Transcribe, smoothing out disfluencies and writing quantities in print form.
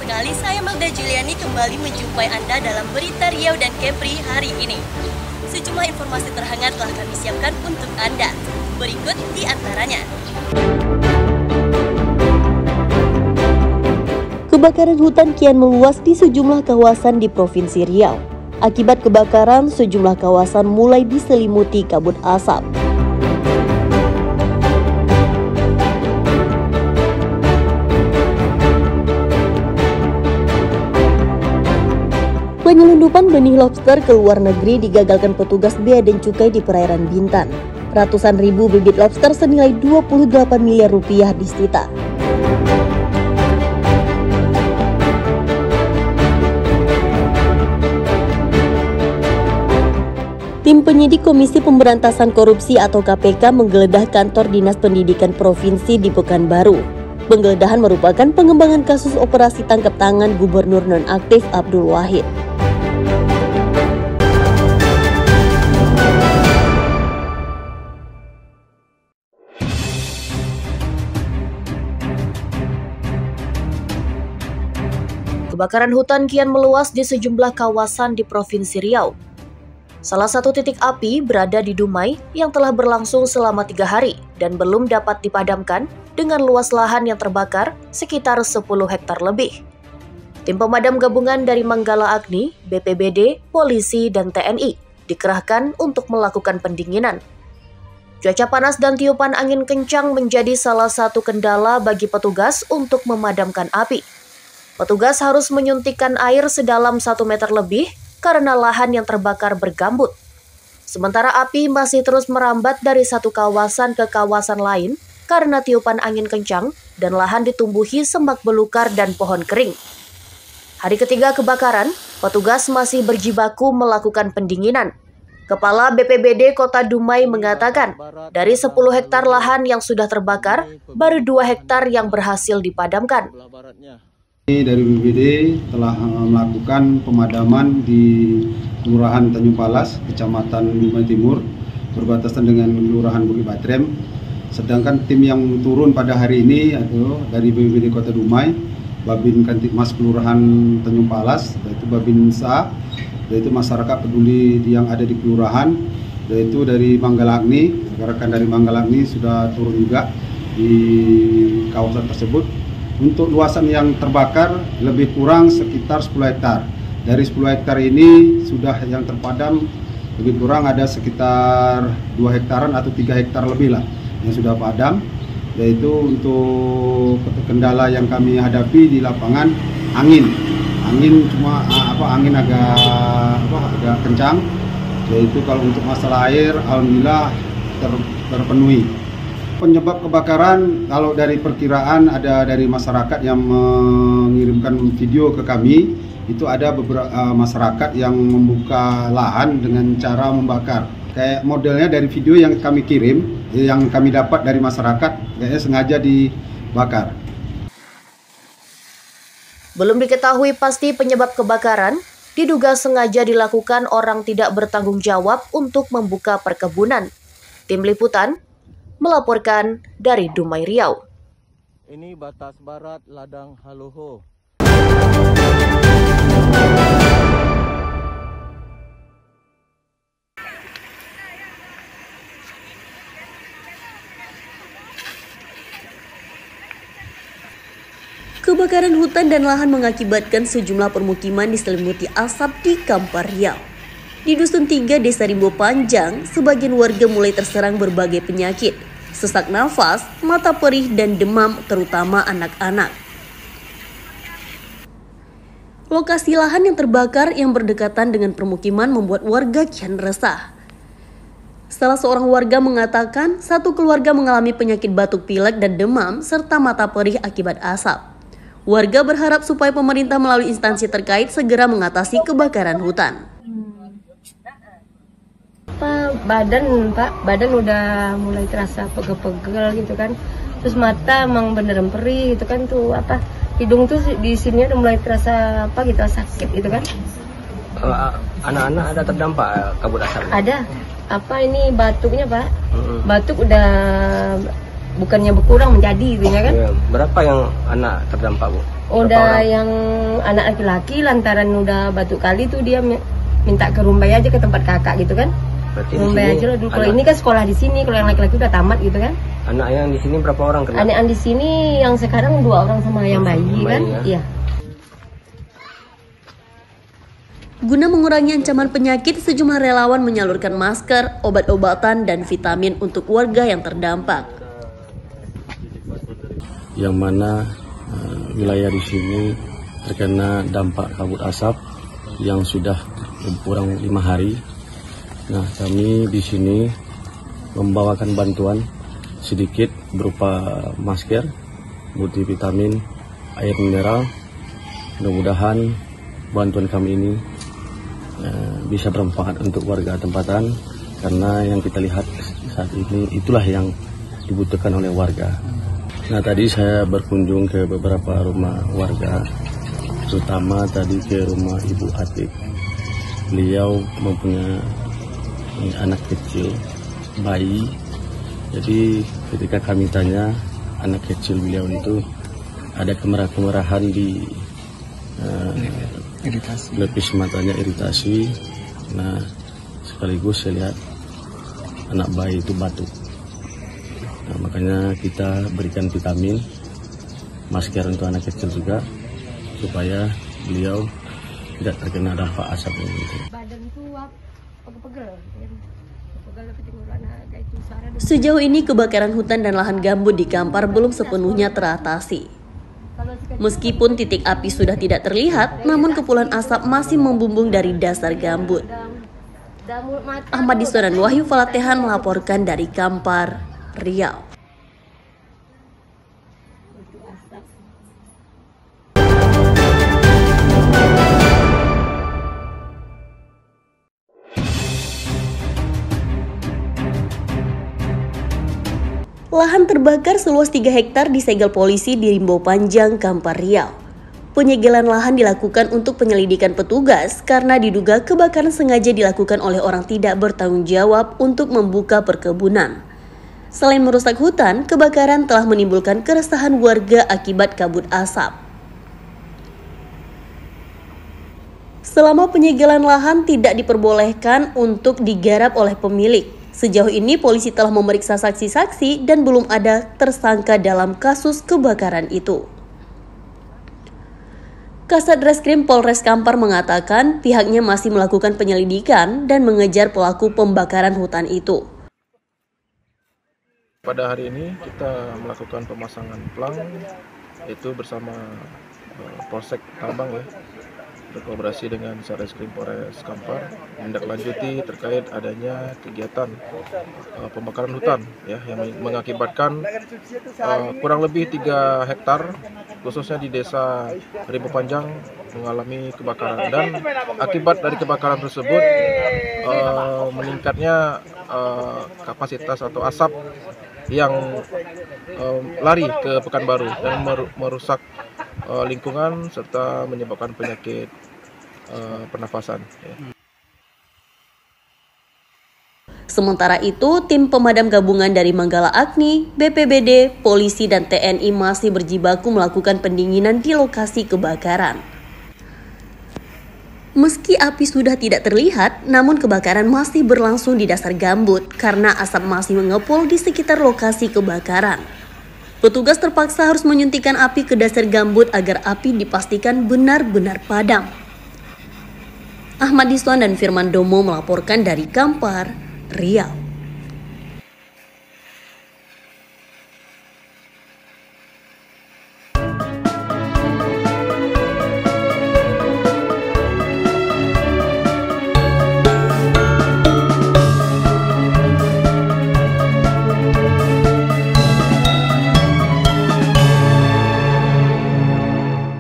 sekali saya Magda Juliani kembali menjumpai Anda dalam berita Riau dan Kepri hari ini. Sejumlah informasi terhangat telah kami siapkan untuk Anda. Berikut di antaranya. Kebakaran hutan kian meluas di sejumlah kawasan di Provinsi Riau. Akibat kebakaran, sejumlah kawasan mulai diselimuti kabut asap. Penyelundupan benih lobster ke luar negeri digagalkan petugas Bea dan Cukai di perairan Bintan. Ratusan ribu bibit lobster senilai 28 miliar rupiah disita. Tim penyidik Komisi Pemberantasan Korupsi atau KPK menggeledah kantor Dinas Pendidikan Provinsi di Pekanbaru. Penggeledahan merupakan pengembangan kasus operasi tangkap tangan Gubernur nonaktif Abdul Wahid. Kebakaran hutan kian meluas di sejumlah kawasan di Provinsi Riau. Salah satu titik api berada di Dumai yang telah berlangsung selama 3 hari dan belum dapat dipadamkan dengan luas lahan yang terbakar sekitar 10 hektar lebih. Tim pemadam gabungan dari Manggala Agni, BPBD, polisi, dan TNI dikerahkan untuk melakukan pendinginan. Cuaca panas dan tiupan angin kencang menjadi salah satu kendala bagi petugas untuk memadamkan api. Petugas harus menyuntikkan air sedalam 1 meter lebih karena lahan yang terbakar bergambut. Sementara api masih terus merambat dari satu kawasan ke kawasan lain karena tiupan angin kencang dan lahan ditumbuhi semak belukar dan pohon kering. Hari ketiga kebakaran, petugas masih berjibaku melakukan pendinginan. Kepala BPBD Kota Dumai mengatakan, dari 10 hektar lahan yang sudah terbakar, baru 2 hektar yang berhasil dipadamkan. Dari BPBD telah melakukan pemadaman di Kelurahan Tanjung Palas, Kecamatan Dumai Timur, berbatasan dengan Kelurahan Bukit Batrem. Sedangkan tim yang turun pada hari ini adalah dari BPBD Kota Dumai, Babin Kantipmas Kelurahan Tanjung Palas, yaitu Babin SA, yaitu masyarakat peduli yang ada di kelurahan, yaitu dari Manggala Agni. Rekan dari Manggala Agni sudah turun juga di kawasan tersebut. Untuk luasan yang terbakar lebih kurang sekitar 10 hektar. Dari 10 hektar ini sudah yang terpadam lebih kurang ada sekitar 2 hektaran atau 3 hektar lebih lah yang sudah padam. Yaitu untuk kendala yang kami hadapi di lapangan angin. Angin angin agak kencang. Yaitu kalau untuk masalah air alhamdulillah terpenuhi. Penyebab kebakaran, kalau dari perkiraan ada dari masyarakat yang mengirimkan video ke kami, itu ada beberapa masyarakat yang membuka lahan dengan cara membakar. Kayak modelnya dari video yang kami kirim, yang kami dapat dari masyarakat, kayaknya sengaja dibakar. Belum diketahui pasti penyebab kebakaran, diduga sengaja dilakukan orang tidak bertanggung jawab untuk membuka perkebunan. Tim Liputan melaporkan dari Dumai Riau. Ini batas barat ladang Haloho. Kebakaran hutan dan lahan mengakibatkan sejumlah permukiman diselimuti asap di Kampar Riau. Di Dusun 3 Desa Rimbo Panjang, sebagian warga mulai terserang berbagai penyakit, sesak nafas, mata perih, dan demam, terutama anak-anak. Lokasi lahan yang terbakar yang berdekatan dengan permukiman membuat warga kian resah. Salah seorang warga mengatakan, satu keluarga mengalami penyakit batuk pilek dan demam, serta mata perih akibat asap. Warga berharap supaya pemerintah melalui instansi terkait segera mengatasi kebakaran hutan. Badan udah mulai terasa pegel-pegel gitu kan. Terus mata emang beneran perih gitu kan, tuh hidung tuh di sini udah mulai terasa sakit gitu kan. Anak-anak ada terdampak kabut asap? Ada. Ini batuknya Pak. Batuk udah bukannya berkurang menjadi gitu ya kan. Berapa yang anak terdampak Bu? Udah yang anak laki-laki lantaran udah batu kali tuh dia minta ke Rumbai aja, ke tempat kakak gitu kan. Rumbai aja dulu. Kalau ini kan sekolah di sini, kalau yang laki-laki udah tamat gitu kan. Anak yang di sini berapa orang kena? Anak yang di sini yang sekarang 2 orang sama yang bayi kan. Iya. Guna mengurangi ancaman penyakit, sejumlah relawan menyalurkan masker, obat-obatan, dan vitamin untuk warga yang terdampak. Yang mana wilayah di sini terkena dampak kabut asap yang sudah kurang 5 hari. Nah, kami di sini membawakan bantuan sedikit berupa masker, multivitamin, air mineral. Mudah-mudahan bantuan kami ini bisa bermanfaat untuk warga tempatan, karena yang kita lihat saat ini itulah yang dibutuhkan oleh warga. Nah, tadi saya berkunjung ke beberapa rumah warga, terutama tadi ke rumah Ibu Atik. Beliau mempunyai anak kecil, bayi. Jadi ketika kami tanya, anak kecil beliau itu ada kemerahan di pelipis matanya, iritasi. Nah, sekaligus saya lihat anak bayi itu batuk. Nah, makanya kita berikan vitamin, masker untuk anak kecil juga, supaya beliau tidak terkena dampak asap ini. Badan tuh pegel-pegel. Sejauh ini kebakaran hutan dan lahan gambut di Kampar belum sepenuhnya teratasi. Meskipun titik api sudah tidak terlihat, namun kepulan asap masih membumbung dari dasar gambut. Ahmad Diswan dan Wahyu Falatehan melaporkan dari Kampar, Riau. Lahan terbakar seluas 3 hektar disegel polisi di Rimbo Panjang, Kampar, Riau. Penyegelan lahan dilakukan untuk penyelidikan petugas karena diduga kebakaran sengaja dilakukan oleh orang tidak bertanggung jawab untuk membuka perkebunan. Selain merusak hutan, kebakaran telah menimbulkan keresahan warga akibat kabut asap. Selama penyegelan lahan tidak diperbolehkan untuk digarap oleh pemilik. Sejauh ini polisi telah memeriksa saksi-saksi dan belum ada tersangka dalam kasus kebakaran itu. Kasat Reskrim Polres Kampar mengatakan pihaknya masih melakukan penyelidikan dan mengejar pelaku pembakaran hutan itu. Pada hari ini kita melakukan pemasangan plang, itu bersama Polsek Tambang ya, berkolaborasi dengan Satreskrim Polres Kampar, menindaklanjuti terkait adanya kegiatan pembakaran hutan ya, yang mengakibatkan kurang lebih 3 hektar khususnya di desa Rimbo Panjang mengalami kebakaran, dan akibat dari kebakaran tersebut meningkatnya kapasitas atau asap yang lari ke Pekanbaru dan merusak lingkungan serta menyebabkan penyakit pernafasan. Sementara itu, tim pemadam gabungan dari Manggala Agni, BPBD, polisi, dan TNI masih berjibaku melakukan pendinginan di lokasi kebakaran. Meski api sudah tidak terlihat, namun kebakaran masih berlangsung di dasar gambut karena asap masih mengepul di sekitar lokasi kebakaran. Petugas terpaksa harus menyuntikkan api ke dasar gambut agar api dipastikan benar-benar padam. Ahmad Diswan dan Firman Domo melaporkan dari Kampar, Riau.